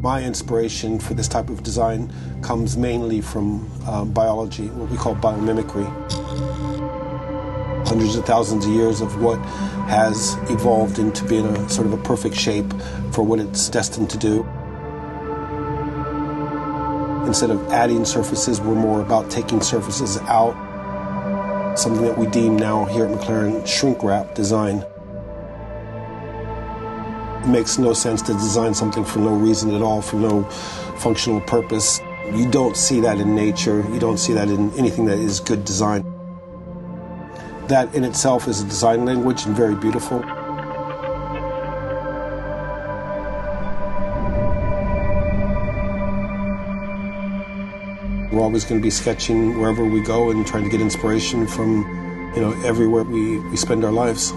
My inspiration for this type of design comes mainly from biology, what we call biomimicry. Hundreds of thousands of years of what has evolved into being a sort of a perfect shape for what it's destined to do. Instead of adding surfaces, we're more about taking surfaces out. Something that we deem now here at McLaren shrink wrap design. It makes no sense to design something for no reason at all, for no functional purpose. You don't see that in nature. You don't see that in anything that is good design. That in itself is a design language and very beautiful. We're always going to be sketching wherever we go and trying to get inspiration from, everywhere we spend our lives.